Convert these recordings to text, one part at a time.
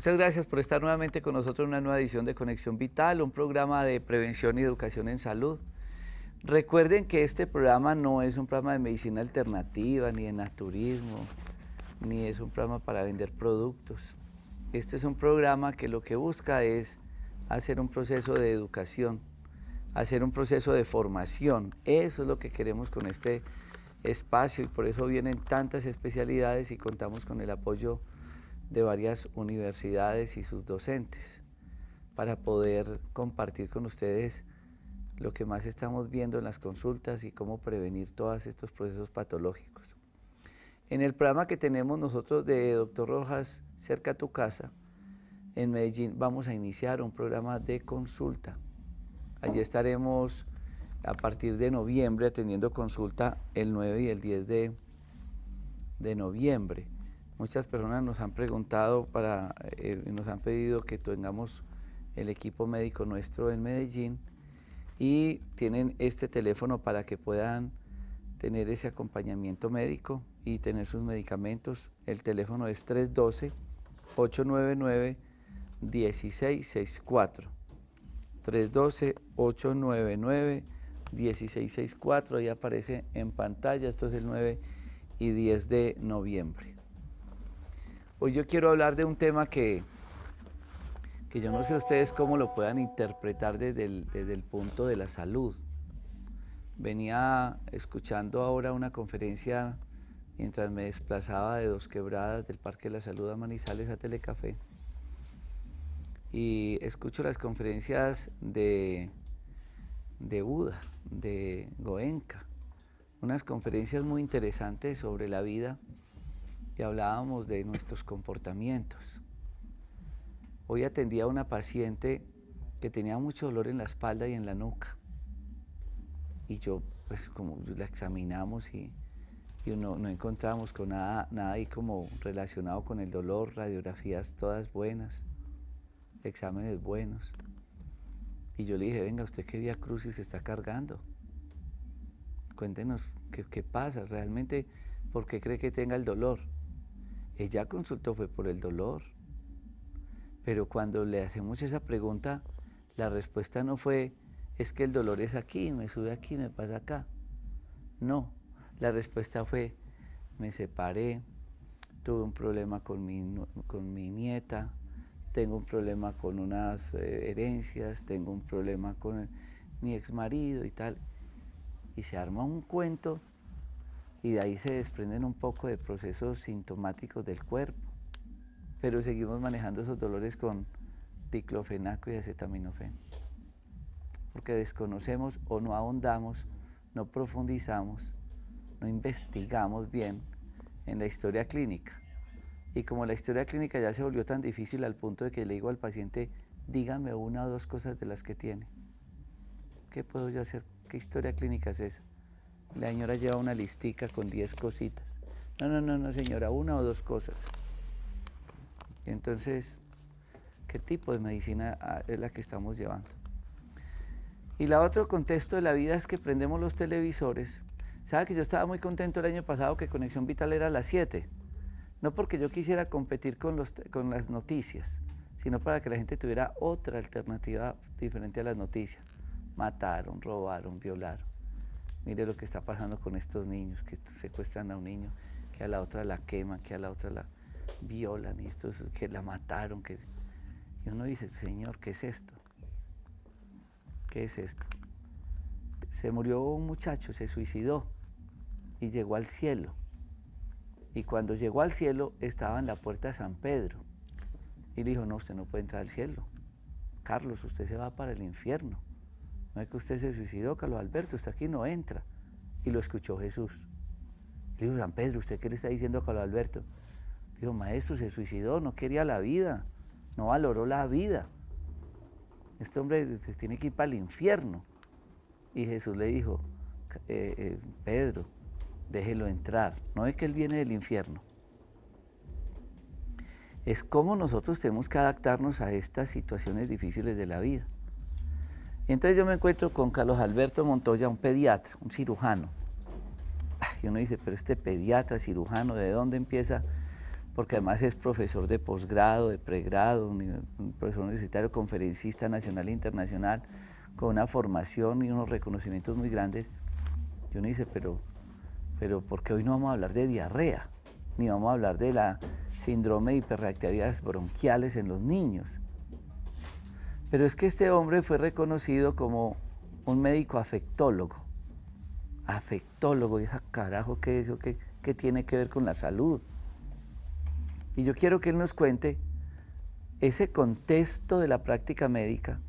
Muchas gracias por estar nuevamente con nosotros en una nueva edición de Conexión Vital, un programa de prevención y educación en salud. Recuerden que este programa no es un programa de medicina alternativa, ni de naturismo, ni es un programa para vender productos. Este es un programa que lo que busca es hacer un proceso de educación, hacer un proceso de formación. Eso es lo que queremos con este espacio y por eso vienen tantas especialidades y contamos con el apoyo de varias universidades y sus docentes para poder compartir con ustedes lo que más estamos viendo en las consultas y cómo prevenir todos estos procesos patológicos. En el programa que tenemos nosotros de Dr. Rojas, cerca a tu casa, en Medellín, vamos a iniciar un programa de consulta. Allí estaremos a partir de noviembre atendiendo consulta el 9 y el 10 de noviembre. Muchas personas nos han preguntado, nos han pedido que tengamos el equipo médico nuestro en Medellín y tienen este teléfono para que puedan tener ese acompañamiento médico y tener sus medicamentos. El teléfono es 312-899-1664. 312-899-1664, ahí aparece en pantalla, esto es el 9 y 10 de noviembre. Hoy yo quiero hablar de un tema que yo no sé ustedes cómo lo puedan interpretar desde el punto de la salud. Venía escuchando ahora una conferencia mientras me desplazaba de Dos Quebradas del Parque de la Salud a Manizales a Telecafé y escucho las conferencias de Buda, de Goenka, unas conferencias muy interesantes sobre la vida y hablábamos de nuestros comportamientos. Hoy atendí a una paciente que tenía mucho dolor en la espalda y en la nuca. Y yo, pues como la examinamos y no encontramos con nada ahí como relacionado con el dolor, radiografías todas buenas, exámenes buenos. Y yo le dije, venga, ¿usted qué vía crucis está cargando? Cuéntenos qué pasa realmente, ¿por qué cree que tenga el dolor? Ella consultó fue por el dolor, pero cuando le hacemos esa pregunta, la respuesta no fue, es que el dolor es aquí, me sube aquí, me pasa acá. No, la respuesta fue, me separé, tuve un problema con mi nieta, tengo un problema con unas herencias, tengo un problema con mi exmarido y tal. Y se arma un cuento y de ahí se desprenden un poco de procesos sintomáticos del cuerpo, pero seguimos manejando esos dolores con diclofenaco y acetaminofén, porque desconocemos o no ahondamos, no profundizamos, no investigamos bien en la historia clínica. Y como la historia clínica ya se volvió tan difícil al punto de que le digo al paciente, dígame una o dos cosas de las que tiene. ¿Qué puedo yo hacer? ¿Qué historia clínica es esa? La señora lleva una listica con 10 cositas. No, señora, una o dos cosas. Entonces, ¿qué tipo de medicina es la que estamos llevando? Y el otro contexto de la vida es que prendemos los televisores. ¿Sabe que yo estaba muy contento el año pasado que Conexión Vital era a las 7? No porque yo quisiera competir con las noticias, sino para que la gente tuviera otra alternativa diferente a las noticias. Mataron, robaron, violaron. Mire lo que está pasando con estos niños, que secuestran a un niño, que a la otra la queman, que a la otra la violan, y estos que la mataron. Y uno dice, Señor, ¿qué es esto? ¿Qué es esto? Se murió un muchacho, se suicidó y llegó al cielo. Y cuando llegó al cielo estaba en la puerta de San Pedro. Y le dijo, no, usted no puede entrar al cielo. Carlos, usted se va para el infierno. No es que usted se suicidó, Carlos Alberto, usted aquí no entra. Y lo escuchó Jesús. Le dijo, San Pedro, ¿usted qué le está diciendo a Carlos Alberto? Le dijo, maestro, se suicidó, no quería la vida, no valoró la vida. Este hombre tiene que ir para el infierno. Y Jesús le dijo, Pedro, déjelo entrar. No es que él viene del infierno. Es como nosotros tenemos que adaptarnos a estas situaciones difíciles de la vida. Entonces yo me encuentro con Carlos Alberto Montoya, un pediatra, un cirujano. Y uno dice, pero este pediatra, cirujano, ¿de dónde empieza porque además es profesor de posgrado, de pregrado, un profesor universitario, conferencista nacional e internacional, con una formación y unos reconocimientos muy grandes. Y uno dice, pero ¿por qué hoy no vamos a hablar de diarrea? Ni vamos a hablar de la síndrome de hiperreactividades bronquiales en los niños. Pero es que este hombre fue reconocido como un médico afectólogo. Afectólogo, y carajo, ¿qué es eso? ¿Qué tiene que ver con la salud? Y yo quiero que él nos cuente ese contexto de la práctica médica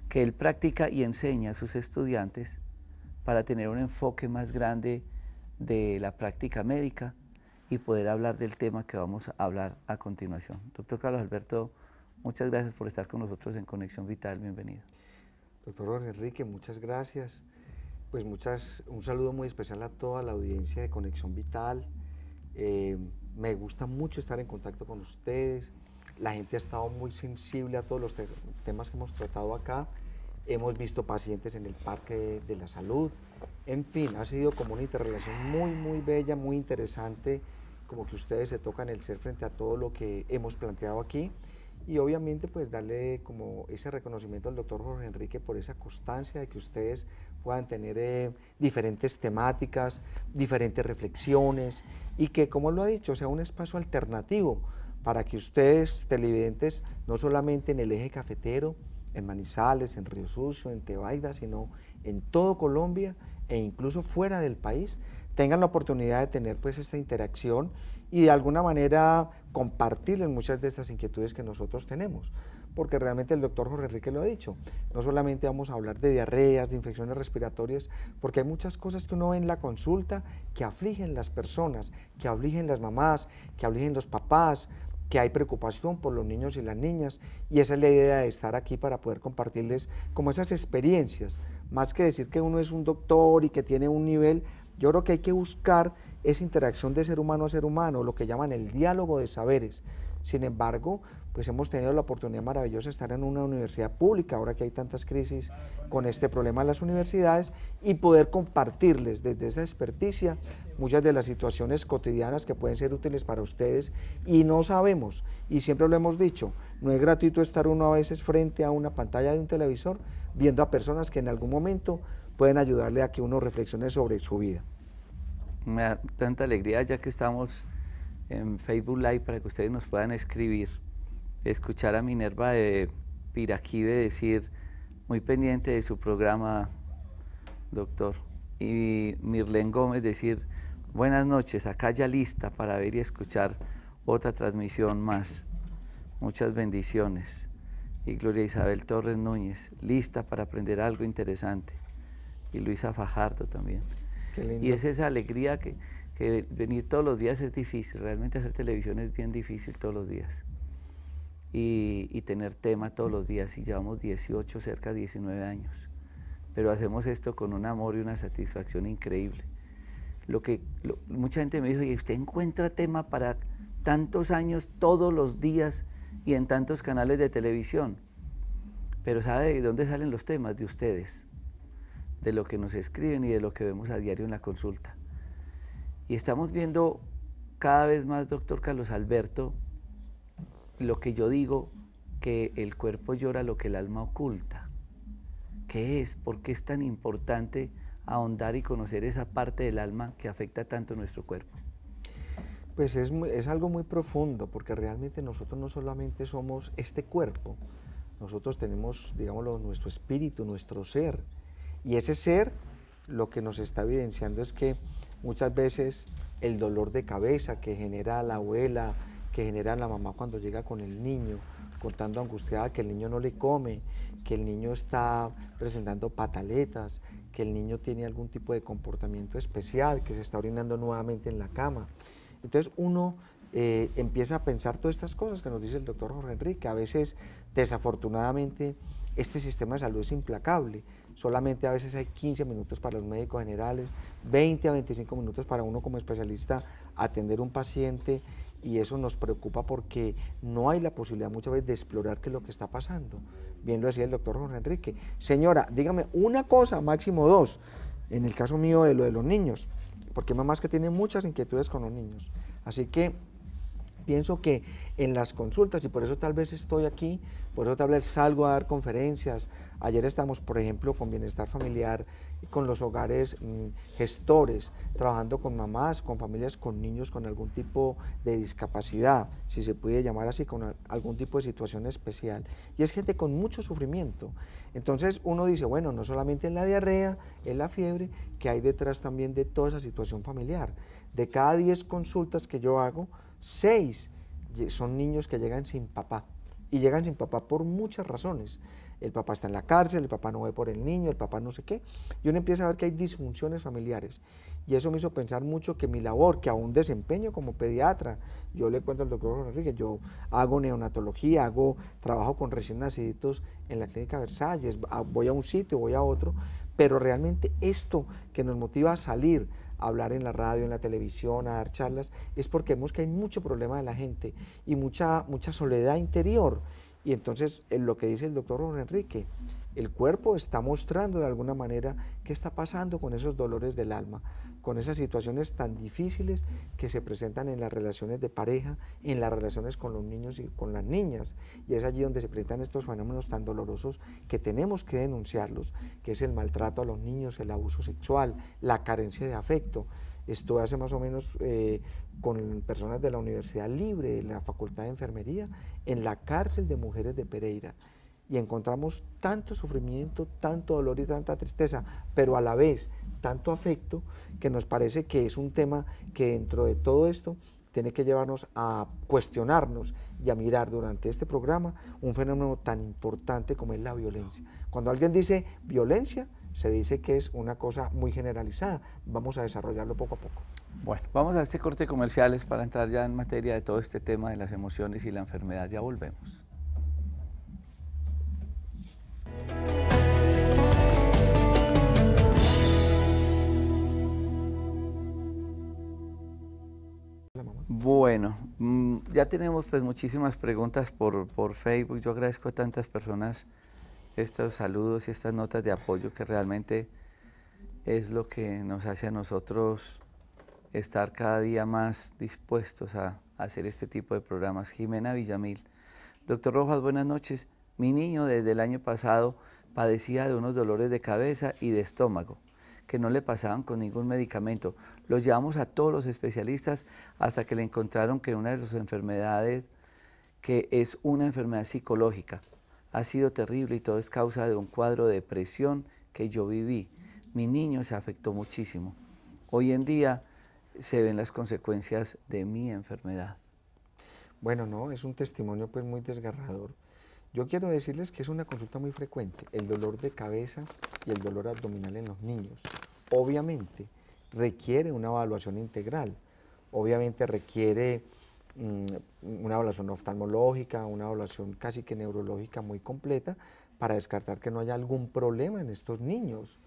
que él practica y enseña a sus estudiantes para tener un enfoque más grande de la práctica médica y poder hablar del tema que vamos a hablar a continuación. Doctor Carlos Alberto, muchas gracias por estar con nosotros en Conexión Vital, bienvenido. Doctor Jorge Enrique, muchas gracias. Pues un saludo muy especial a toda la audiencia de Conexión Vital. Me gusta mucho estar en contacto con ustedes. La gente ha estado muy sensible a todos los temas que hemos tratado acá. Hemos visto pacientes en el Parque de la Salud. En fin, ha sido como una interrelación muy bella, muy interesante, como que ustedes se tocan el ser frente a todo lo que hemos planteado aquí. Y obviamente pues darle como ese reconocimiento al doctor Jorge Enrique por esa constancia de que ustedes puedan tener diferentes temáticas, diferentes reflexiones y que, como lo ha dicho, sea un espacio alternativo para que ustedes, televidentes, no solamente en el eje cafetero, en Manizales, en Río Sucio, en Tebaida, sino en todo Colombia e incluso fuera del país, tengan la oportunidad de tener pues esta interacción y de alguna manera compartirles muchas de estas inquietudes que nosotros tenemos, porque realmente el doctor Jorge Enrique lo ha dicho, no solamente vamos a hablar de diarreas, de infecciones respiratorias, porque hay muchas cosas que uno ve en la consulta que afligen las personas, que afligen las mamás, que afligen los papás, que hay preocupación por los niños y las niñas, y esa es la idea de estar aquí para poder compartirles como esas experiencias, más que decir que uno es un doctor y que tiene un nivel. Yo creo que hay que buscar esa interacción de ser humano a ser humano, lo que llaman el diálogo de saberes. Sin embargo, pues hemos tenido la oportunidad maravillosa de estar en una universidad pública, ahora que hay tantas crisis con este problema en las universidades, y poder compartirles desde esa experticia muchas de las situaciones cotidianas que pueden ser útiles para ustedes. Y no sabemos, y siempre lo hemos dicho, no es gratuito estar uno a veces frente a una pantalla de un televisor viendo a personas que en algún momento pueden ayudarle a que uno reflexione sobre su vida. Me da tanta alegría, ya que estamos en Facebook Live, para que ustedes nos puedan escribir, escuchar a Minerva de Piraquive decir, muy pendiente de su programa, doctor, y Mirlen Gómez decir, buenas noches, acá ya lista para ver y escuchar otra transmisión más, muchas bendiciones. Y Gloria Isabel Torres Núñez, lista para aprender algo interesante. Y Luisa Fajardo también. Qué lindo. Y es esa alegría que venir todos los días es difícil, realmente hacer televisión es bien difícil todos los días. Y tener tema todos los días, y llevamos 18, cerca de 19 años. Pero hacemos esto con un amor y una satisfacción increíble. Mucha gente me dijo, ¿y usted encuentra tema para tantos años, todos los días y en tantos canales de televisión? Pero ¿sabe de dónde salen los temas? De ustedes, de lo que nos escriben y de lo que vemos a diario en la consulta. Y estamos viendo cada vez más, doctor Carlos Alberto, lo que yo digo, que el cuerpo llora lo que el alma oculta. ¿Qué es? ¿Por qué es tan importante ahondar y conocer esa parte del alma que afecta tanto nuestro cuerpo? Pues es algo muy profundo, porque realmente nosotros no solamente somos este cuerpo, nosotros tenemos, digámoslo, nuestro espíritu, nuestro ser, y ese ser lo que nos está evidenciando es que muchas veces el dolor de cabeza que genera la abuela, que genera la mamá cuando llega con el niño, contando angustiada que el niño no le come, que el niño está presentando pataletas, que el niño tiene algún tipo de comportamiento especial, que se está orinando nuevamente en la cama. Entonces uno empieza a pensar todas estas cosas que nos dice el doctor Jorge Enrique. A veces, desafortunadamente, este sistema de salud es implacable. Solamente a veces hay 15 minutos para los médicos generales, 20 a 25 minutos para uno como especialista atender un paciente, y eso nos preocupa porque no hay la posibilidad muchas veces de explorar qué es lo que está pasando. Bien lo decía el doctor Jorge Enrique. Señora, dígame una cosa, máximo dos, en el caso mío de lo de los niños, porque hay mamás que tienen muchas inquietudes con los niños. Así que pienso que en las consultas, y por eso tal vez estoy aquí, por eso tal vez salgo a dar conferencias. Ayer estamos, por ejemplo, con Bienestar Familiar, con los hogares gestores, trabajando con mamás, con familias con niños con algún tipo de discapacidad, si se puede llamar así, con algún tipo de situación especial. Y es gente con mucho sufrimiento. Entonces uno dice, bueno, no solamente en la diarrea, en la fiebre, que hay detrás también de toda esa situación familiar. De cada 10 consultas que yo hago, 6 son niños que llegan sin papá. Y llegan sin papá por muchas razones. El papá está en la cárcel, el papá no ve por el niño, el papá no sé qué. Y uno empieza a ver que hay disfunciones familiares. Y eso me hizo pensar mucho que mi labor, que aún desempeño como pediatra, yo le cuento al doctor Jorge Enrique, yo hago neonatología, trabajo con recién naciditos en la clínica Versalles, voy a un sitio, voy a otro, pero realmente esto que nos motiva a salir, a hablar en la radio, en la televisión, a dar charlas, es porque vemos que hay mucho problema de la gente y mucha soledad interior. Y entonces, en lo que dice el doctor Jorge Enrique, el cuerpo está mostrando de alguna manera qué está pasando con esos dolores del alma, con esas situaciones tan difíciles que se presentan en las relaciones de pareja, en las relaciones con los niños y con las niñas. Y es allí donde se presentan estos fenómenos tan dolorosos que tenemos que denunciarlos, que es el maltrato a los niños, el abuso sexual, la carencia de afecto. Esto hace más o menos con personas de la Universidad Libre, de la Facultad de Enfermería, en la cárcel de mujeres de Pereira. Y encontramos tanto sufrimiento, tanto dolor y tanta tristeza, pero a la vez tanto afecto, que nos parece que es un tema que dentro de todo esto tiene que llevarnos a cuestionarnos y a mirar durante este programa un fenómeno tan importante como es la violencia. Cuando alguien dice violencia, se dice que es una cosa muy generalizada. Vamos a desarrollarlo poco a poco. Bueno, vamos a este corte de comerciales para entrar ya en materia de todo este tema de las emociones y la enfermedad. Ya volvemos. Bueno, ya tenemos pues muchísimas preguntas por Facebook. Yo agradezco a tantas personas estos saludos y estas notas de apoyo que realmente es lo que nos hace a nosotros estar cada día más dispuestos a hacer este tipo de programas. Jimena Villamil. Doctor Rojas, buenas noches. Mi niño desde el año pasado padecía de unos dolores de cabeza y de estómago que no le pasaban con ningún medicamento. Los llevamos a todos los especialistas hasta que le encontraron que una de sus enfermedades, que es una enfermedad psicológica, ha sido terrible y todo es causa de un cuadro de depresión que yo viví. Mi niño se afectó muchísimo. Hoy en día se ven las consecuencias de mi enfermedad. Bueno, no, es un testimonio pues muy desgarrador. Yo quiero decirles que es una consulta muy frecuente, el dolor de cabeza y el dolor abdominal en los niños. Obviamente requiere una evaluación integral, obviamente requiere una evaluación oftalmológica, una evaluación casi que neurológica muy completa para descartar que no haya algún problema en estos niños,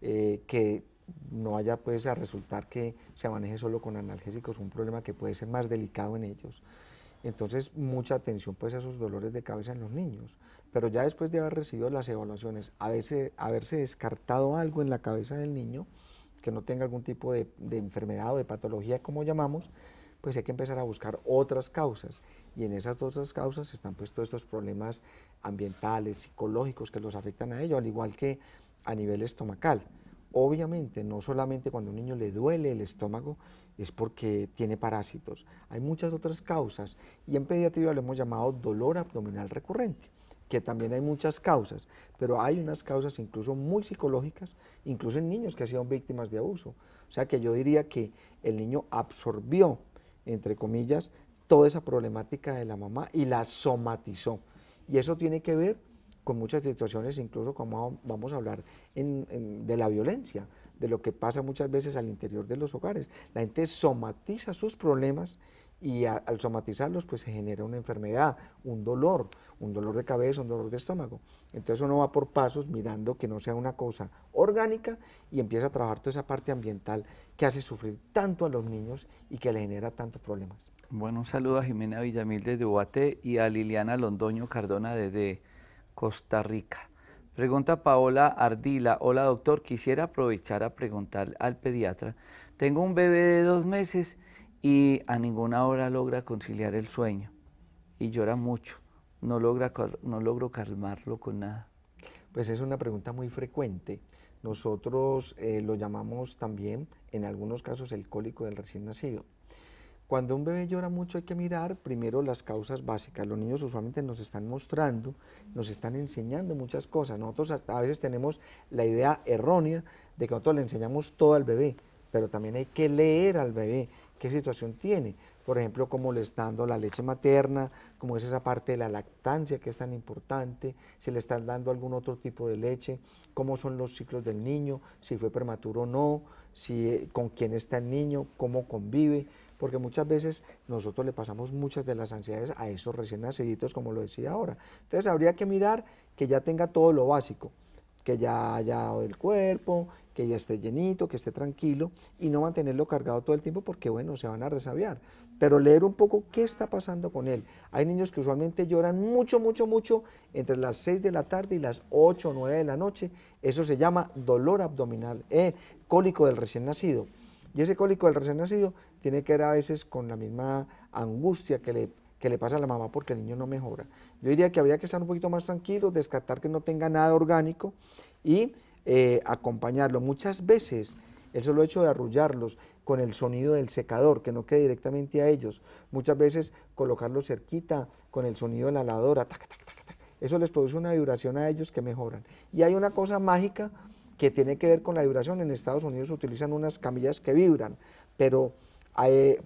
que no vaya pues a resultar que se maneje solo con analgésicos, un problema que puede ser más delicado en ellos. Entonces, mucha atención pues a esos dolores de cabeza en los niños, pero ya después de haber recibido las evaluaciones, haberse descartado algo en la cabeza del niño, que no tenga algún tipo de enfermedad o de patología como llamamos, pues hay que empezar a buscar otras causas, y en esas otras causas están pues todos estos problemas ambientales, psicológicos que los afectan a ellos, al igual que a nivel estomacal. Obviamente, no solamente cuando a un niño le duele el estómago es porque tiene parásitos, hay muchas otras causas, y en pediatría lo hemos llamado dolor abdominal recurrente, que también hay muchas causas, pero hay unas causas incluso muy psicológicas, incluso en niños que han sido víctimas de abuso. O sea que yo diría que el niño absorbió, entre comillas, toda esa problemática de la mamá y la somatizó, y eso tiene que ver con muchas situaciones, incluso como vamos a hablar de la violencia, de lo que pasa muchas veces al interior de los hogares. La gente somatiza sus problemas y al somatizarlos pues se genera una enfermedad, un dolor de cabeza, un dolor de estómago. Entonces uno va por pasos mirando que no sea una cosa orgánica y empieza a trabajar toda esa parte ambiental que hace sufrir tanto a los niños y que le genera tantos problemas. Bueno, un saludo a Jimena Villamil desde Ubaté y a Liliana Londoño Cardona desde Costa Rica. Pregunta Paola Ardila. Hola doctor, quisiera aprovechar a preguntar al pediatra. Tengo un bebé de 2 meses y a ninguna hora logra conciliar el sueño y llora mucho. No logro calmarlo con nada. Pues es una pregunta muy frecuente. Nosotros lo llamamos también, en algunos casos, el cólico del recién nacido. Cuando un bebé llora mucho hay que mirar primero las causas básicas. Los niños usualmente nos están mostrando, nos están enseñando muchas cosas. Nosotros a veces tenemos la idea errónea de que nosotros le enseñamos todo al bebé, pero también hay que leer al bebé qué situación tiene. Por ejemplo, cómo le está dando la leche materna, cómo es esa parte de la lactancia que es tan importante, si le están dando algún otro tipo de leche, cómo son los ciclos del niño, si fue prematuro o no, si, con quién está el niño, cómo convive, porque muchas veces nosotros le pasamos muchas de las ansiedades a esos recién naciditos, como lo decía ahora. Entonces habría que mirar que ya tenga todo lo básico, que ya haya dado el cuerpo, que ya esté llenito, que esté tranquilo y no mantenerlo cargado todo el tiempo porque bueno, se van a resabiar. Pero leer un poco qué está pasando con él. Hay niños que usualmente lloran mucho, mucho, mucho entre las 6 de la tarde y las 8 o 9 de la noche. Eso se llama dolor abdominal, cólico del recién nacido. Y ese cólico del recién nacido tiene que ver a veces con la misma angustia que le pasa a la mamá porque el niño no mejora. Yo diría que habría que estar un poquito más tranquilos, descartar que no tenga nada orgánico y acompañarlo. Muchas veces el solo hecho de arrullarlos con el sonido del secador, que no quede directamente a ellos, muchas veces colocarlos cerquita con el sonido de la lavadora, tac, tac, tac, tac, eso les produce una vibración a ellos que mejoran. Y hay una cosa mágica que tiene que ver con la vibración. En Estados Unidos utilizan unas camillas que vibran, pero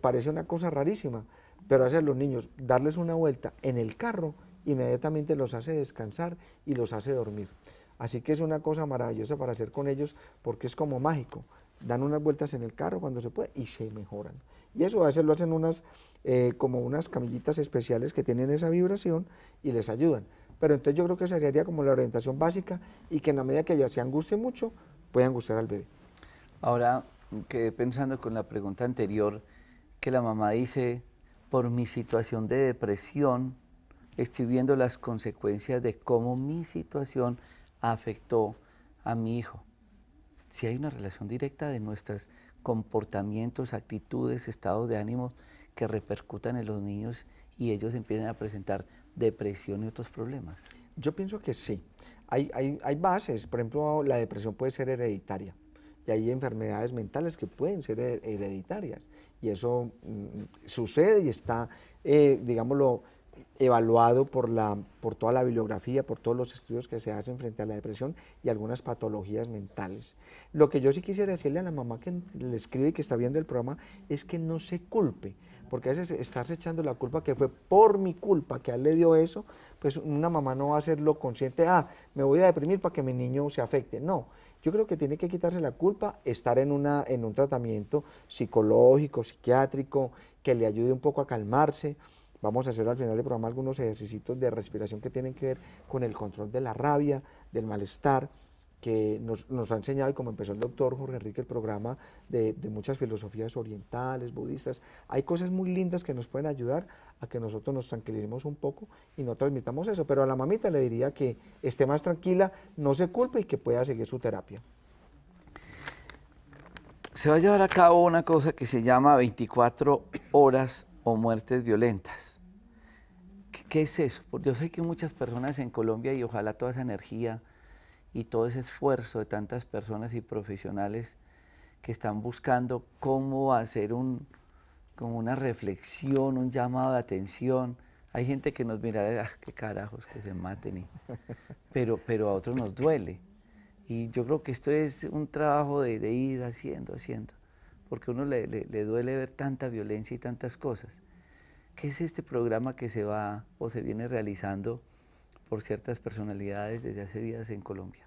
parece una cosa rarísima, pero hacer los niños, darles una vuelta en el carro, inmediatamente los hace descansar y los hace dormir. Así que es una cosa maravillosa para hacer con ellos porque es como mágico. Dan unas vueltas en el carro cuando se puede y se mejoran. Y eso a veces lo hacen como unas camillitas especiales que tienen esa vibración y les ayudan. Pero entonces yo creo que esa sería como la orientación básica y que en la medida que ella se angustie mucho, puede angustiar al bebé. Ahora quedé pensando con la pregunta anterior que la mamá dice, por mi situación de depresión, estoy viendo las consecuencias de cómo mi situación afectó a mi hijo. Si hay una relación directa de nuestros comportamientos, actitudes, estados de ánimo que repercutan en los niños y ellos empiezan a presentar depresión y otros problemas. Yo pienso que sí. Hay bases, por ejemplo, la depresión puede ser hereditaria y hay enfermedades mentales que pueden ser hereditarias y eso sucede y está, digámoslo, evaluado por toda la bibliografía, por todos los estudios que se hacen frente a la depresión y algunas patologías mentales. Lo que yo sí quisiera decirle a la mamá que le escribe y que está viendo el programa es que no se culpe, porque a veces estarse echando la culpa que fue por mi culpa que a él le dio eso, pues una mamá no va a hacerlo consciente, me voy a deprimir para que mi niño se afecte. No, yo creo que tiene que quitarse la culpa, estar en un tratamiento psicológico, psiquiátrico, que le ayude un poco a calmarse. Vamos a hacer al final del programa algunos ejercicios de respiración que tienen que ver con el control de la rabia, del malestar, que nos ha enseñado, y como empezó el doctor Jorge Enrique, el programa de muchas filosofías orientales, budistas. Hay cosas muy lindas que nos pueden ayudar a que nosotros nos tranquilicemos un poco y no transmitamos eso, pero a la mamita le diría que esté más tranquila, no se culpe y que pueda seguir su terapia. Se va a llevar a cabo una cosa que se llama 24 horas o muertes violentas. ¿Qué es eso? Porque yo sé que muchas personas en Colombia, y ojalá toda esa energía y todo ese esfuerzo de tantas personas y profesionales que están buscando cómo hacer como una reflexión, un llamado de atención. Hay gente que nos mira, qué carajos, que se maten, pero a otros nos duele. Y yo creo que esto es un trabajo de ir haciendo, porque a uno le duele ver tanta violencia y tantas cosas. ¿Qué es este programa que se va o se viene realizando por ciertas personalidades desde hace días en Colombia?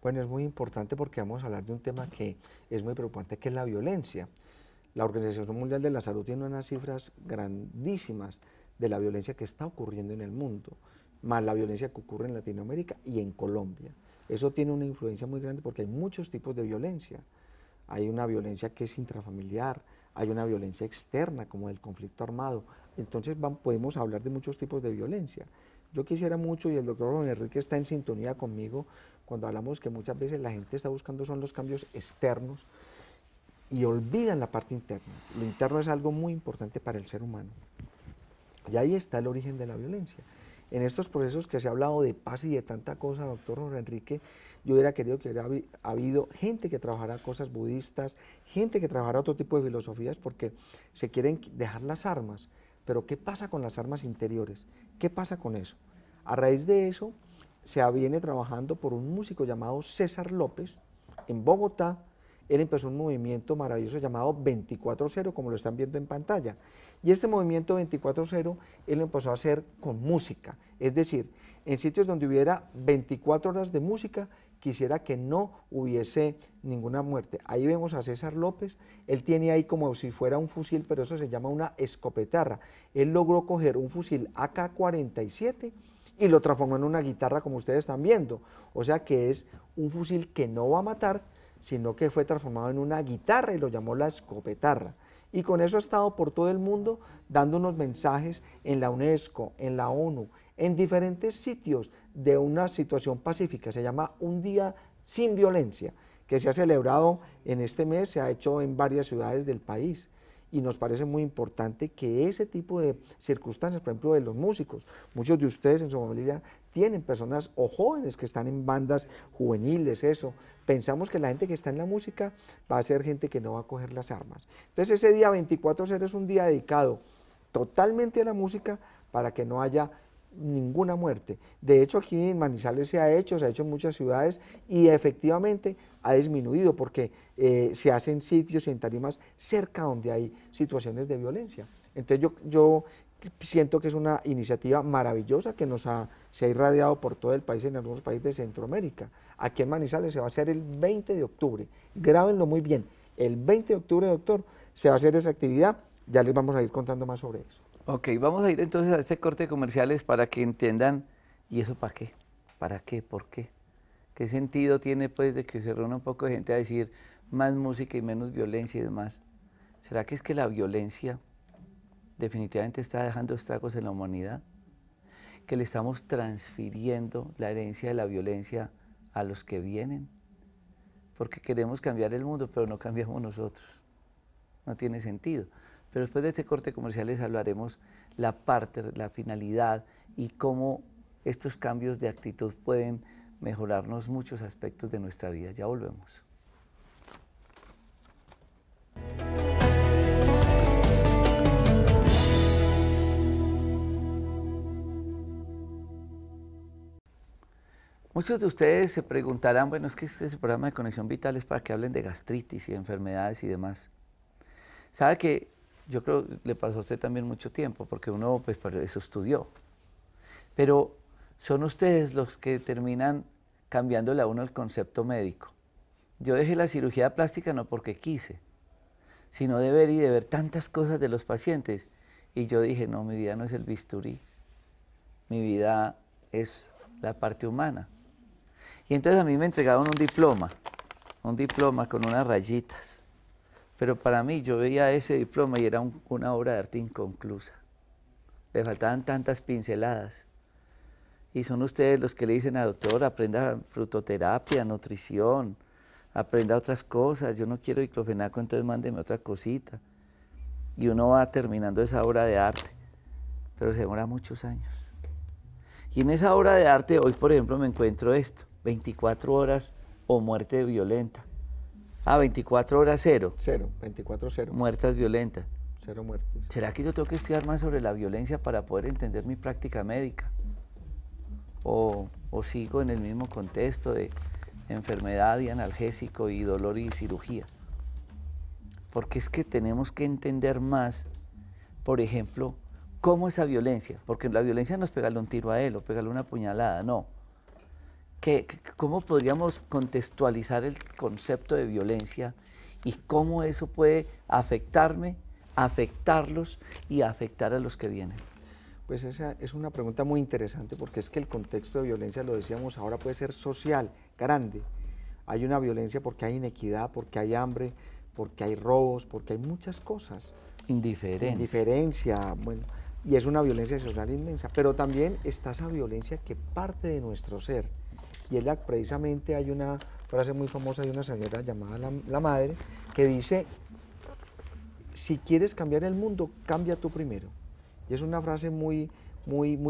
Bueno, es muy importante porque vamos a hablar de un tema que es muy preocupante, que es la violencia. La Organización Mundial de la Salud tiene unas cifras grandísimas de la violencia que está ocurriendo en el mundo, más la violencia que ocurre en Latinoamérica y en Colombia. Eso tiene una influencia muy grande porque hay muchos tipos de violencia. Hay una violencia que es intrafamiliar, hay una violencia externa como el conflicto armado. Entonces podemos hablar de muchos tipos de violencia. Yo quisiera mucho, y el doctor Jorge Enrique está en sintonía conmigo, cuando hablamos que muchas veces la gente está buscando son los cambios externos, y olvidan la parte interna. Lo interno es algo muy importante para el ser humano. Y ahí está el origen de la violencia. En estos procesos que se ha hablado de paz y de tanta cosa, doctor Jorge Enrique, yo hubiera querido que hubiera habido gente que trabajara cosas budistas, gente que trabajara otro tipo de filosofías, porque se quieren dejar las armas. Pero ¿qué pasa con las armas interiores? ¿Qué pasa con eso? A raíz de eso, se viene trabajando por un músico llamado César López, en Bogotá. Él empezó un movimiento maravilloso llamado 24-0, como lo están viendo en pantalla. Y este movimiento 24-0, él lo empezó a hacer con música. Es decir, en sitios donde hubiera 24 horas de música, quisiera que no hubiese ninguna muerte. Ahí vemos a César López, él tiene ahí como si fuera un fusil, pero eso se llama una escopetarra. Él logró coger un fusil AK-47 y lo transformó en una guitarra, como ustedes están viendo. O sea que es un fusil que no va a matar, sino que fue transformado en una guitarra y lo llamó la escopetarra. Y con eso ha estado por todo el mundo dando unos mensajes en la UNESCO, en la ONU, en diferentes sitios de una situación pacífica. Se llama Un Día Sin Violencia, que se ha celebrado en este mes, se ha hecho en varias ciudades del país. Y nos parece muy importante que ese tipo de circunstancias, por ejemplo, de los músicos, muchos de ustedes en su familia tienen personas o jóvenes que están en bandas juveniles, eso. Pensamos que la gente que está en la música va a ser gente que no va a coger las armas. Entonces ese día 24-0 es un día dedicado totalmente a la música para que no haya ninguna muerte. De hecho, aquí en Manizales se ha hecho en muchas ciudades y efectivamente ha disminuido porque se hacen sitios y en tarimas cerca donde hay situaciones de violencia. Entonces yo siento que es una iniciativa maravillosa que se ha irradiado por todo el país, en algunos países de Centroamérica. Aquí en Manizales se va a hacer el 20 de octubre, grábenlo muy bien, el 20 de octubre, doctor, se va a hacer esa actividad, ya les vamos a ir contando más sobre eso. Ok, vamos a ir entonces a este corte de comerciales para que entiendan, ¿y eso para qué? ¿Para qué? ¿Por qué? ¿Qué sentido tiene pues de que se reúna un poco de gente a decir más música y menos violencia y demás? ¿Será que es que la violencia definitivamente está dejando estragos en la humanidad? ¿Que le estamos transfiriendo la herencia de la violencia a los que vienen? Porque queremos cambiar el mundo, pero no cambiamos nosotros. No tiene sentido. Pero después de este corte comercial les hablaremos la parte, la finalidad y cómo estos cambios de actitud pueden mejorarnos muchos aspectos de nuestra vida. Ya volvemos. Muchos de ustedes se preguntarán, bueno, es que este programa de Conexión Vital es para que hablen de gastritis y de enfermedades y demás. ¿Sabe que yo creo que le pasó a usted también mucho tiempo, porque uno pues para eso estudió? Pero son ustedes los que terminan cambiándole a uno el concepto médico. Yo dejé la cirugía plástica no porque quise, sino de ver y de ver tantas cosas de los pacientes. Y yo dije, no, mi vida no es el bisturí, mi vida es la parte humana. Y entonces a mí me entregaron un diploma con unas rayitas. Pero para mí, yo veía ese diploma y era una obra de arte inconclusa. Le faltaban tantas pinceladas. Y son ustedes los que le dicen a doctor, aprenda frutoterapia, nutrición, aprenda otras cosas. Yo no quiero diclofenaco, entonces mándeme otra cosita. Y uno va terminando esa obra de arte, pero se demora muchos años. Y en esa obra de arte, hoy por ejemplo me encuentro esto, 24 horas o muerte violenta. 24 horas cero. 24-0. Muertas violentas. 0 muertes. ¿Será que yo tengo que estudiar más sobre la violencia para poder entender mi práctica médica? ¿O sigo en el mismo contexto de enfermedad y analgésico y dolor y cirugía? Porque es que tenemos que entender más, por ejemplo, cómo esa violencia, porque la violencia no es pegarle un tiro a él o pegarle una puñalada, no. ¿Cómo podríamos contextualizar el concepto de violencia y cómo eso puede afectarme, afectarlos y afectar a los que vienen? Pues esa es una pregunta muy interesante porque es que el contexto de violencia, lo decíamos, ahora puede ser social, grande. Hay una violencia porque hay inequidad, porque hay hambre, porque hay robos, porque hay muchas cosas. Indiferencia, bueno, y es una violencia social inmensa, pero también está esa violencia que parte de nuestro ser. Y es precisamente hay una frase muy famosa de una señora llamada la Madre, que dice, si quieres cambiar el mundo, cambia tú primero. Y es una frase muy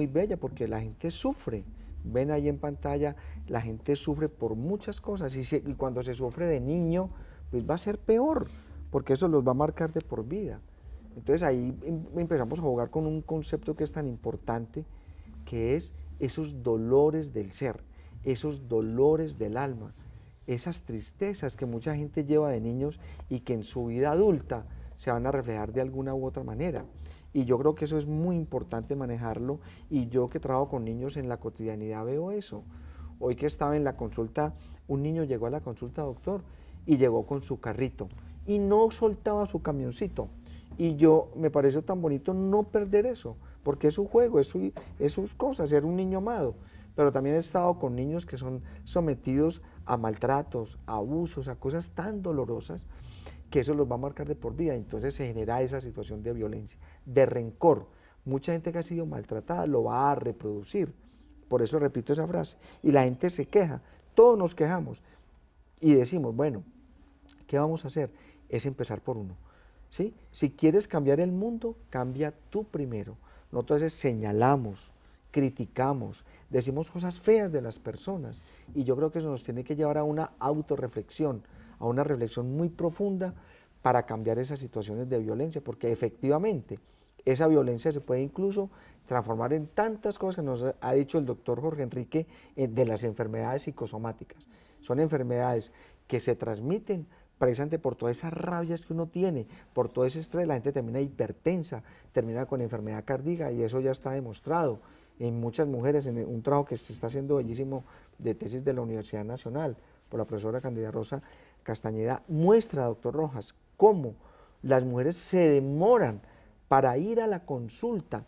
bella porque la gente sufre. Ven ahí en pantalla, la gente sufre por muchas cosas y cuando se sufre de niño, pues va a ser peor, porque eso los va a marcar de por vida. Entonces ahí empezamos a jugar con un concepto que es tan importante, que es esos dolores del ser, esos dolores del alma, esas tristezas que mucha gente lleva de niños y que en su vida adulta se van a reflejar de alguna u otra manera. Y yo creo que eso es muy importante manejarlo, y yo que trabajo con niños en la cotidianidad veo eso. Hoy que estaba en la consulta, un niño llegó a la consulta, doctor, y llegó con su carrito y no soltaba su camioncito. Y me pareció tan bonito no perder eso, porque es su juego, es sus cosas, ser un niño amado. Pero también he estado con niños que son sometidos a maltratos, a abusos, a cosas tan dolorosas, que eso los va a marcar de por vida. Entonces se genera esa situación de violencia, de rencor. Mucha gente que ha sido maltratada lo va a reproducir. Por eso repito esa frase. Y la gente se queja, todos nos quejamos y decimos, bueno, ¿qué vamos a hacer? Es empezar por uno. ¿Sí? Si quieres cambiar el mundo, cambia tú primero. Nosotros señalamos, criticamos, decimos cosas feas de las personas, y yo creo que eso nos tiene que llevar a una autorreflexión, a una reflexión muy profunda para cambiar esas situaciones de violencia, porque efectivamente esa violencia se puede incluso transformar en tantas cosas que nos ha dicho el doctor Jorge Enrique de las enfermedades psicosomáticas. Son enfermedades que se transmiten precisamente por todas esas rabias que uno tiene, por todo ese estrés. La gente termina hipertensa, termina con enfermedad cardíaca, y eso ya está demostrado en muchas mujeres, en un trabajo que se está haciendo bellísimo de tesis de la Universidad Nacional por la profesora Candida Rosa Castañeda, muestra, doctor Rojas, cómo las mujeres se demoran para ir a la consulta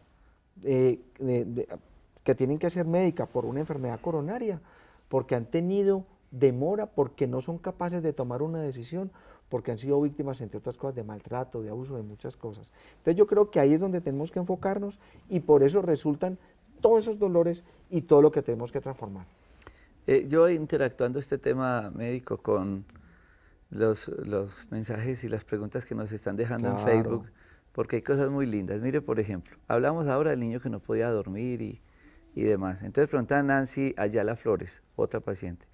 que tienen que hacer médica por una enfermedad coronaria, porque han tenido demora, porque no son capaces de tomar una decisión, porque han sido víctimas, entre otras cosas, de maltrato, de abuso, de muchas cosas. Entonces yo creo que ahí es donde tenemos que enfocarnos, y por eso resultan todos esos dolores y todo lo que tenemos que transformar. Yo interactuando este tema médico con los mensajes y las preguntas que nos están dejando en Facebook, porque hay cosas muy lindas. Mire, por ejemplo, hablamos ahora del niño que no podía dormir y demás. Entonces pregunta Nancy Ayala Flores, otra paciente.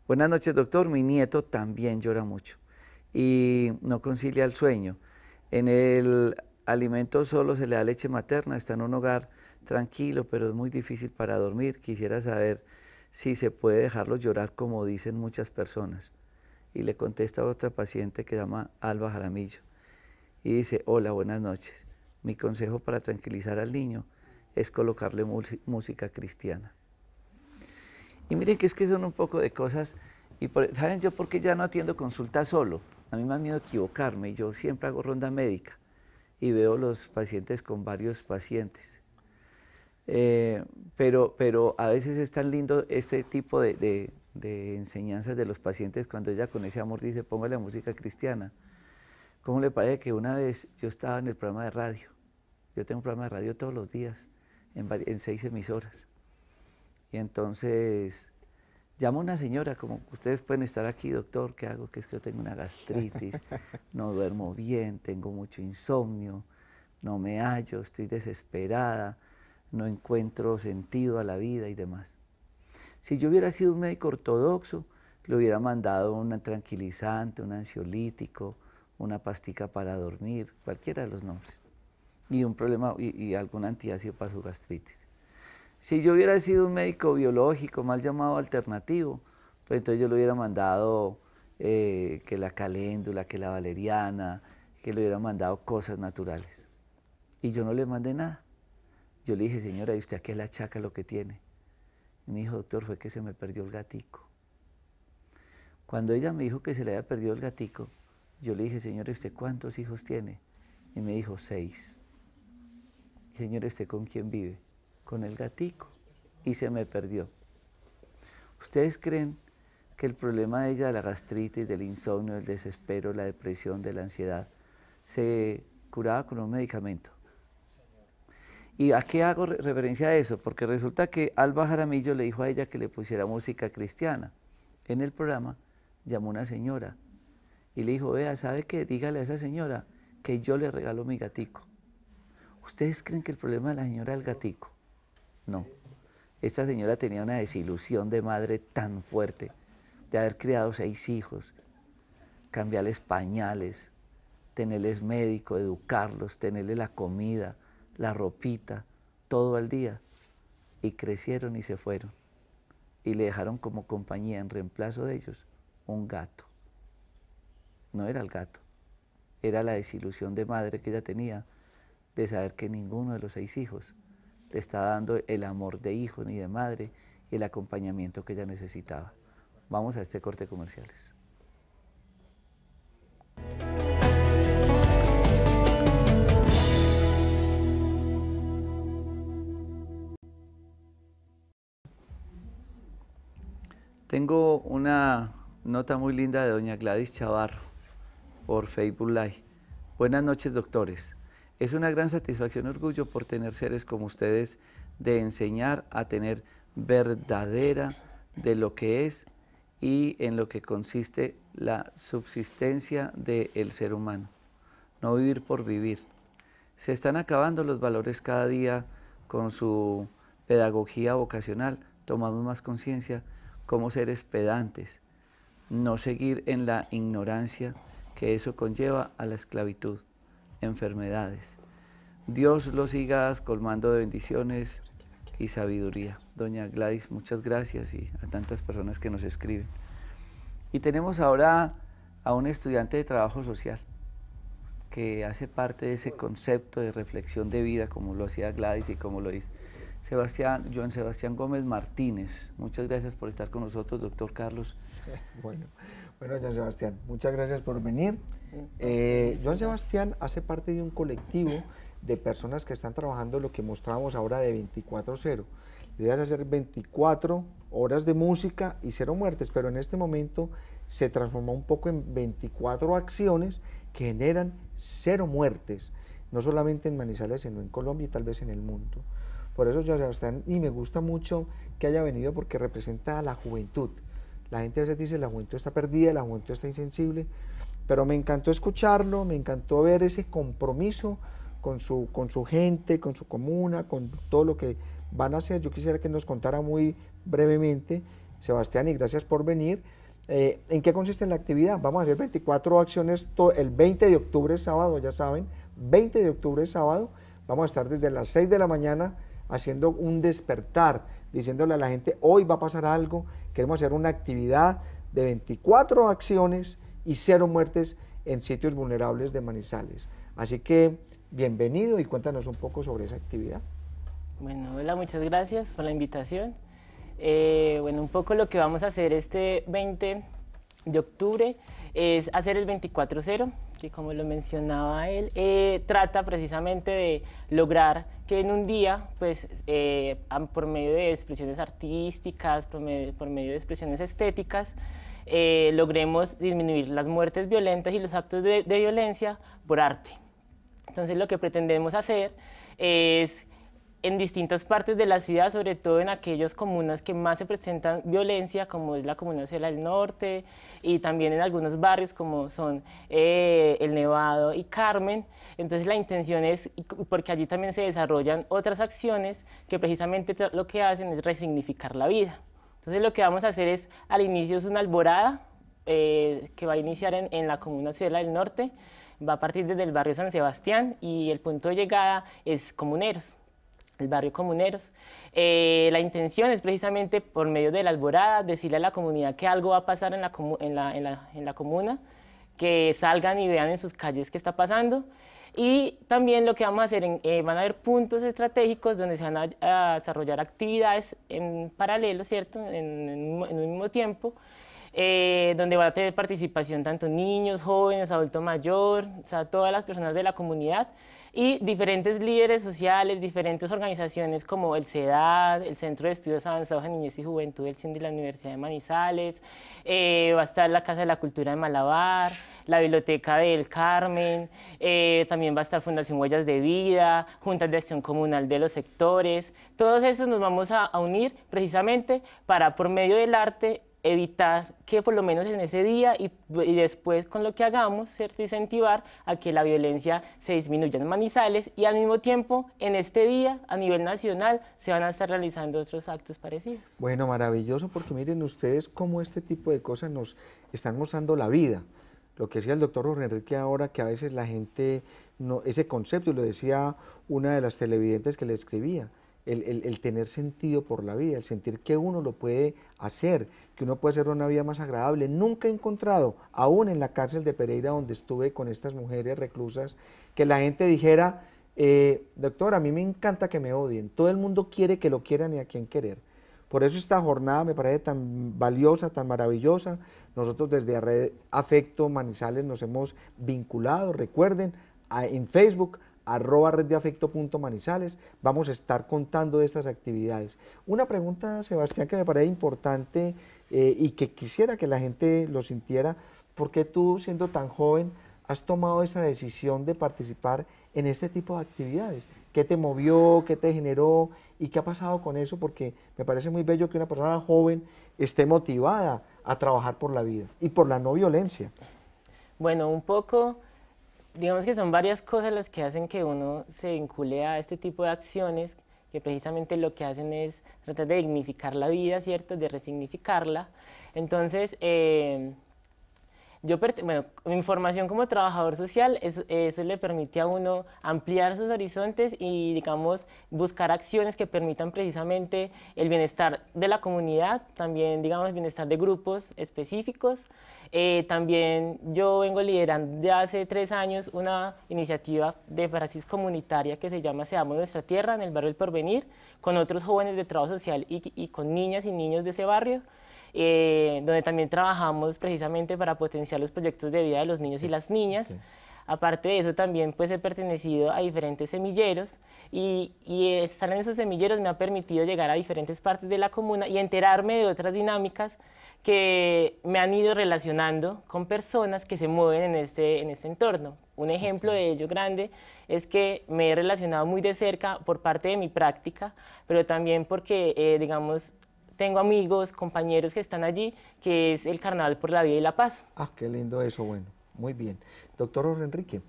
Buenas noches, doctor. Mi nieto también llora mucho y no concilia el sueño. En el alimento solo se le da leche materna, está en un hogar tranquilo, pero es muy difícil para dormir. Quisiera saber si se puede dejarlo llorar como dicen muchas personas. Y le contesta a otra paciente que se llama Alba Jaramillo y dice, hola, buenas noches. Mi consejo para tranquilizar al niño es colocarle música cristiana. Y miren que es que son un poco de cosas, y ¿saben yo por qué ya no atiendo consulta solo? A mí me da miedo equivocarme, y yo siempre hago ronda médica y veo los pacientes con varios pacientes. Pero a veces es tan lindo este tipo de enseñanzas de los pacientes cuando ella con ese amor dice, póngale música cristiana. ¿Cómo le parece que una vez yo estaba en el programa de radio? Yo tengo un programa de radio todos los días en 6 emisoras. Y entonces llamo a una señora, como ustedes pueden estar aquí, doctor, ¿qué hago? Que es que yo tengo una gastritis, no duermo bien, tengo mucho insomnio, no me hallo, estoy desesperada, no encuentro sentido a la vida y demás. Si yo hubiera sido un médico ortodoxo, le hubiera mandado un tranquilizante, un ansiolítico, una pastica para dormir, cualquiera de los nombres, y un problema y algún antiácido para su gastritis. Si yo hubiera sido un médico biológico, mal llamado alternativo, pues entonces yo le hubiera mandado que la caléndula, que la valeriana, que le hubiera mandado cosas naturales. Y yo no le mandé nada. Yo le dije, señora, ¿y usted a qué le achaca lo que tiene? Y me dijo, doctor, fue que se me perdió el gatico. Cuando ella me dijo que se le había perdido el gatico, yo le dije, señora, ¿usted cuántos hijos tiene? Y me dijo, 6. Señora, ¿usted con quién vive? Con el gatico, y se me perdió. ¿Ustedes creen que el problema de ella, de la gastritis, del insomnio, del desespero, la depresión, de la ansiedad, se curaba con un medicamento? ¿Y a qué hago referencia a eso? Porque resulta que Alba Jaramillo le dijo a ella que le pusiera música cristiana en el programa, llamó una señora y le dijo, vea, ¿sabe qué? Dígale a esa señora que yo le regalo mi gatico. ¿Ustedes creen que el problema de la señora es el gatico? No. Esta señora tenía una desilusión de madre tan fuerte, de haber criado 6 hijos, cambiarles pañales, tenerles médico, educarlos, tenerles la comida, la ropita, todo al día. Y crecieron y se fueron. Y le dejaron como compañía, en reemplazo de ellos, un gato. No era el gato, era la desilusión de madre que ella tenía de saber que ninguno de los 6 hijos le estaba dando el amor de hijo ni de madre y el acompañamiento que ella necesitaba. Vamos a este corte comerciales. Tengo una nota muy linda de doña Gladys Chavarro por Facebook Live. Buenas noches, doctores. Es una gran satisfacción y orgullo por tener seres como ustedes de enseñar a tener verdadera de lo que es y en lo que consiste la subsistencia del ser humano. No vivir por vivir. Se están acabando los valores cada día con su pedagogía vocacional. Tomamos más conciencia como seres pedantes, no seguir en la ignorancia que eso conlleva a la esclavitud, enfermedades. Dios los siga colmando de bendiciones y sabiduría. Doña Gladys, muchas gracias y a tantas personas que nos escriben. Y tenemos ahora a un estudiante de trabajo social que hace parte de ese concepto de reflexión de vida, como lo hacía Gladys y como lo dice Joan Sebastián Gómez Martínez. Muchas gracias por estar con nosotros, doctor Carlos. Bueno, Joan Sebastián, muchas gracias por venir. Joan Sebastián hace parte de un colectivo de personas que están trabajando lo que mostramos ahora de 24/0. La idea es hacer 24 horas de música y 0 muertes, pero en este momento se transformó un poco en 24 acciones que generan 0 muertes, no solamente en Manizales, sino en Colombia y tal vez en el mundo. Por eso, Joan Sebastián, y me gusta mucho que haya venido porque representa a la juventud. La gente a veces dice, la juventud está perdida, la juventud está insensible, pero me encantó escucharlo, me encantó ver ese compromiso con su gente, con su comuna, con todo lo que van a hacer. Yo quisiera que nos contara muy brevemente, Sebastián, y gracias por venir, ¿en qué consiste la actividad? Vamos a hacer 24 acciones, el 20 de octubre, sábado, ya saben, 20 de octubre, sábado, vamos a estar desde las 6 de la mañana haciendo un despertar, diciéndole a la gente, hoy va a pasar algo, queremos hacer una actividad de 24 acciones y 0 muertes en sitios vulnerables de Manizales. Así que, bienvenido y cuéntanos un poco sobre esa actividad. Bueno, hola, muchas gracias por la invitación. Bueno, un poco lo que vamos a hacer este 20 de octubre es hacer el 24/0, que como lo mencionaba él, trata precisamente de lograr que en un día, pues, por medio de expresiones artísticas, por medio de expresiones estéticas, logremos disminuir las muertes violentas y los actos de violencia por arte. Entonces, lo que pretendemos hacer es, en distintas partes de la ciudad, sobre todo en aquellas comunas que más se presentan violencia, como es la comuna Ciudad del Norte, y también en algunos barrios como son El Nevado y Carmen. Entonces la intención es, porque allí también se desarrollan otras acciones que precisamente lo que hacen es resignificar la vida. Entonces lo que vamos a hacer es, al inicio es una alborada que va a iniciar en la comuna Ciudad del Norte, va a partir desde el barrio San Sebastián y el punto de llegada es Comuneros, el barrio Comuneros. La intención es precisamente, por medio de la alborada, decirle a la comunidad que algo va a pasar en la comuna, que salgan y vean en sus calles qué está pasando. Y también lo que vamos a hacer, van a haber puntos estratégicos donde se van a desarrollar actividades en paralelo, ¿cierto?, en un mismo tiempo, donde van a tener participación tanto niños, jóvenes, adulto mayor, o sea, todas las personas de la comunidad, y diferentes líderes sociales, diferentes organizaciones como el CEDAD, el Centro de Estudios Avanzados en Niñez y Juventud del CIN de la Universidad de Manizales, va a estar la Casa de la Cultura de Malabar, la Biblioteca del Carmen, también va a estar Fundación Huellas de Vida, Juntas de Acción Comunal de los sectores. Todos esos nos vamos a unir precisamente para, por medio del arte, evitar que por lo menos en ese día y después con lo que hagamos, ¿cierto? Incentivar a que la violencia se disminuya en Manizales y al mismo tiempo en este día a nivel nacional se van a estar realizando otros actos parecidos. Bueno, maravilloso, porque miren ustedes cómo este tipo de cosas nos están mostrando la vida. Lo que decía el doctor Jorge Enrique ahora, que a veces la gente, no, ese concepto, y lo decía una de las televidentes que le escribía, el tener sentido por la vida, el sentir que uno lo puede hacer, que uno puede hacer una vida más agradable. Nunca he encontrado, aún en la cárcel de Pereira donde estuve con estas mujeres reclusas, que la gente dijera, doctor, a mí me encanta que me odien, todo el mundo quiere que lo quieran y a quien querer. Por eso esta jornada me parece tan valiosa, tan maravillosa. Nosotros desde Red Afecto Manizales nos hemos vinculado, recuerden, en Facebook, @reddeafecto.manizales, vamos a estar contando de estas actividades. Una pregunta, Sebastián, que me parece importante y que quisiera que la gente lo sintiera: ¿por qué tú, siendo tan joven, has tomado esa decisión de participar en este tipo de actividades? ¿Qué te movió, qué te generó y qué ha pasado con eso? Porque me parece muy bello que una persona joven esté motivada a trabajar por la vida y por la no violencia. Bueno, un poco, digamos que son varias cosas las que hacen que uno se vincule a este tipo de acciones, que precisamente lo que hacen es tratar de dignificar la vida, ¿cierto?, de resignificarla. Entonces, bueno, mi formación como trabajador social, eso le permite a uno ampliar sus horizontes y, digamos, buscar acciones que permitan precisamente el bienestar de la comunidad, también, digamos, el bienestar de grupos específicos. También yo vengo liderando ya hace 3 años una iniciativa de praxis comunitaria que se llama Seamos Nuestra Tierra, en el barrio El Porvenir, con otros jóvenes de trabajo social y con niñas y niños de ese barrio, donde también trabajamos precisamente para potenciar los proyectos de vida de los niños y las niñas. Okay. Aparte de eso, también pues he pertenecido a diferentes semilleros y estar en esos semilleros me ha permitido llegar a diferentes partes de la comuna y enterarme de otras dinámicas que me han ido relacionando con personas que se mueven en este entorno. Un ejemplo de ello grande es que me he relacionado muy de cerca por parte de mi práctica, pero también porque, digamos, tengo amigos, compañeros que están allí, que es el Carnaval por la Vida y la Paz. Ah, qué lindo eso, bueno, muy bien. Doctor Jorge Enrique,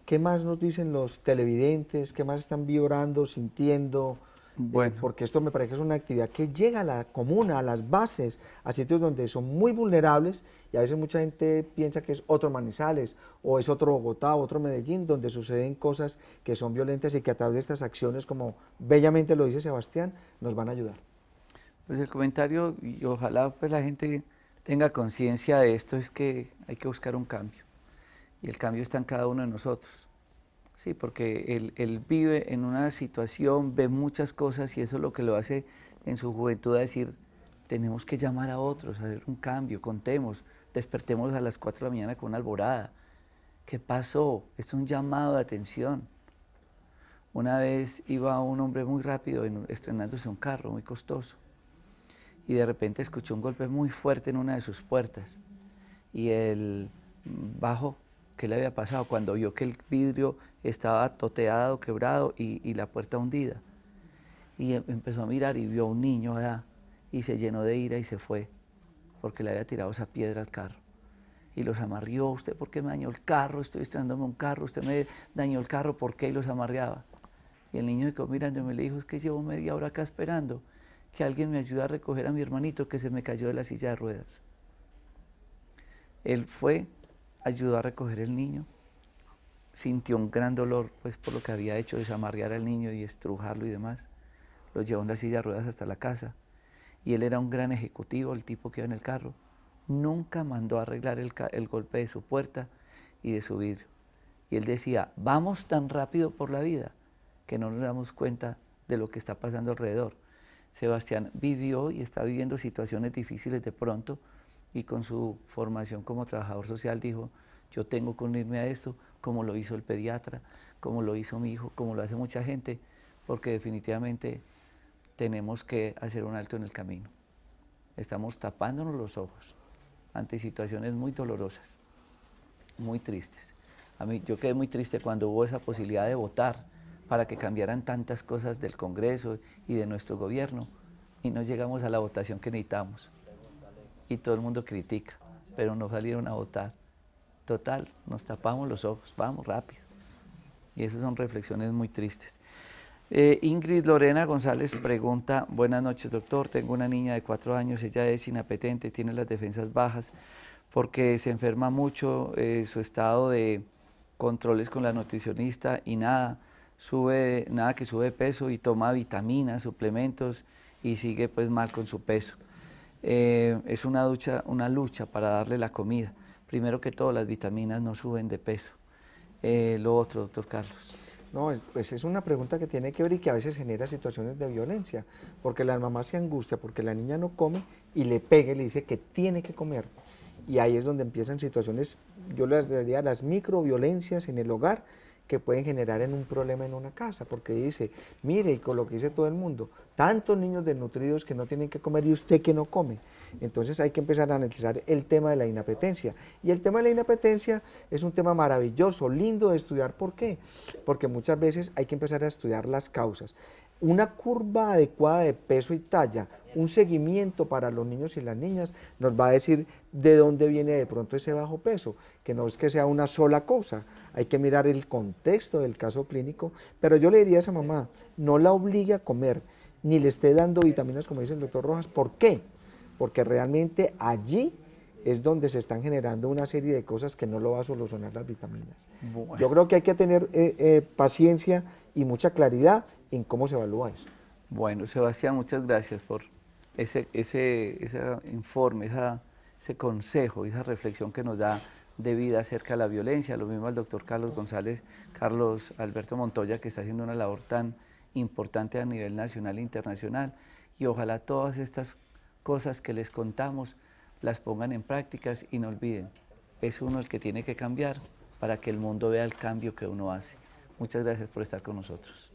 ¿qué más nos dicen los televidentes? ¿Qué más están vibrando, sintiendo? Bueno, porque esto me parece que es una actividad que llega a la comuna, a las bases, a sitios donde son muy vulnerables y a veces mucha gente piensa que es otro Manizales o es otro Bogotá o otro Medellín, donde suceden cosas que son violentas y que a través de estas acciones, como bellamente lo dice Sebastián, nos van a ayudar. Pues el comentario, y ojalá pues la gente tenga conciencia de esto, es que hay que buscar un cambio y el cambio está en cada uno de nosotros. Sí, porque él vive en una situación, ve muchas cosas y eso es lo que lo hace en su juventud a decir, tenemos que llamar a otros, a ver un cambio, contemos, despertemos a las 4 de la mañana con una alborada. ¿Qué pasó? Esto es un llamado de atención. Una vez iba un hombre muy rápido estrenándose un carro muy costoso y de repente escuchó un golpe muy fuerte en una de sus puertas y él bajó. ¿Qué le había pasado? Cuando vio que el vidrio estaba toteado, quebrado y la puerta hundida. Y empezó a mirar y vio a un niño allá y se llenó de ira y se fue porque le había tirado esa piedra al carro. Y los amarrió. ¿Usted por qué me dañó el carro? Estoy estrenándome un carro, usted me dañó el carro, ¿por qué? Y los amarreaba. Y el niño se quedó mirando y me le dijo, es que llevo media hora acá esperando que alguien me ayude a recoger a mi hermanito que se me cayó de la silla de ruedas. Él fue, ayudó a recoger el niño, sintió un gran dolor pues por lo que había hecho, desamarrear al niño y estrujarlo y demás. Lo llevó en la silla de ruedas hasta la casa y él era un gran ejecutivo, el tipo que iba en el carro. Nunca mandó a arreglar el golpe de su puerta y de su vidrio. Y él decía, vamos tan rápido por la vida que no nos damos cuenta de lo que está pasando alrededor. Sebastián vivió y está viviendo situaciones difíciles de pronto y con su formación como trabajador social dijo, yo tengo que unirme a esto, como lo hizo el pediatra, como lo hizo mi hijo, como lo hace mucha gente, porque definitivamente tenemos que hacer un alto en el camino. Estamos tapándonos los ojos ante situaciones muy dolorosas, muy tristes. Yo quedé muy triste cuando hubo esa posibilidad de votar para que cambiaran tantas cosas del Congreso y de nuestro gobierno y no llegamos a la votación que necesitamos. y todo el mundo critica, pero no salieron a votar. Total, nos tapamos los ojos, vamos rápido. Y esas son reflexiones muy tristes. Ingrid Lorena González pregunta, buenas noches doctor, tengo una niña de 4 años, ella es inapetente, tiene las defensas bajas porque se enferma mucho, su estado de controles con la nutricionista y nada que sube de peso y toma vitaminas, suplementos y sigue pues mal con su peso. Es una lucha para darle la comida. Primero que todo, las vitaminas no suben de peso. Lo otro, doctor Carlos. No, pues es una pregunta que tiene que ver y que a veces genera situaciones de violencia, porque la mamá se angustia porque la niña no come y le pega y le dice que tiene que comer. Y ahí es donde empiezan situaciones, yo les diría las microviolencias en el hogar, que pueden generar en un problema en una casa, porque dice, mire, y con lo que dice todo el mundo, tantos niños desnutridos que no tienen que comer y usted que no come. Entonces hay que empezar a analizar el tema de la inapetencia. Y el tema de la inapetencia es un tema maravilloso, lindo de estudiar. ¿Por qué? Porque muchas veces hay que empezar a estudiar las causas. Una curva adecuada de peso y talla, un seguimiento para los niños y las niñas nos va a decir de dónde viene de pronto ese bajo peso, que no es que sea una sola cosa, hay que mirar el contexto del caso clínico, pero yo le diría a esa mamá, no la obligue a comer, ni le esté dando vitaminas como dice el doctor Rojas. ¿Por qué? Porque realmente allí es donde se están generando una serie de cosas que no lo va a solucionar las vitaminas. Bueno. Yo creo que hay que tener paciencia y mucha claridad en cómo se evalúa eso. Bueno, Sebastián, muchas gracias por ese informe, ese consejo, esa reflexión que nos da de vida acerca de la violencia. Lo mismo al doctor Carlos González, Carlos Alberto Montoya, que está haciendo una labor tan importante a nivel nacional e internacional. Y ojalá todas estas cosas que les contamos las pongan en prácticas y no olviden, es uno el que tiene que cambiar para que el mundo vea el cambio que uno hace. Muchas gracias por estar con nosotros.